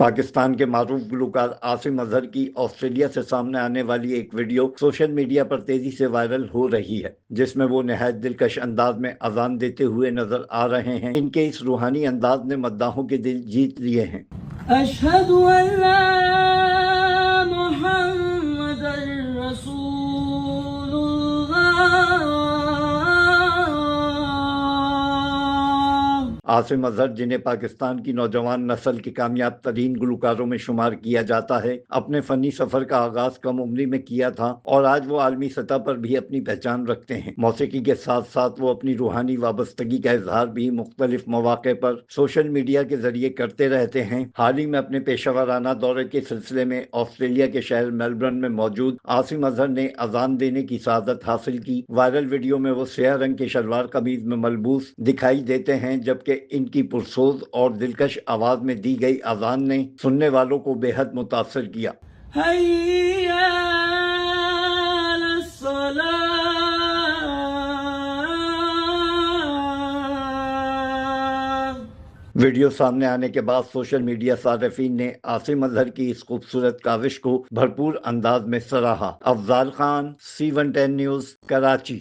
پاکستان کے معروف گلوکار عاصم اظہر کی آسٹریلیا سے سامنے آنے والی ایک ویڈیو سوشل میڈیا پر تیزی سے وائرل ہو رہی ہے، جس میں وہ نہایت دلکش انداز میں اذان دیتے ہوئے نظر آ رہے ہیں۔ ان کے اس روحانی انداز نے مداحوں کے دل جیت لیے ہیں۔ اشہد ان لا محمد رسول اللہ۔ عاصم اظہر، جنہیں پاکستان کی نوجوان نسل کے کامیاب ترین گلوکاروں میں شمار کیا جاتا ہے، اپنے فنی سفر کا آغاز کم عمری میں کیا تھا اور آج وہ عالمی سطح پر بھی اپنی پہچان رکھتے ہیں۔ موسیقی کے ساتھ ساتھ وہ اپنی روحانی وابستگی کا اظہار بھی مختلف مواقع پر سوشل میڈیا کے ذریعے کرتے رہتے ہیں۔ حال ہی میں اپنے پیشہ ورانہ دورے کے سلسلے میں آسٹریلیا کے شہر میلبرن میں موجود عاصم اظہر نے اذان دینے کی سعادت حاصل کی۔ وائرل ویڈیو میں وہ سیاہ رنگ کے شلوار قمیض میں ملبوس دکھائی دیتے ہیں، جبکہ ان کی پرسوز اور دلکش آواز میں دی گئی اذان نے سننے والوں کو بے حد متاثر کیا۔ حی علی الصلاۃ۔ ویڈیو سامنے آنے کے بعد سوشل میڈیا صارفین نے عاصم اظہر کی اس خوبصورت کاوش کو بھرپور انداز میں سراہا۔ Afzal Khan, C110 news, Karachi.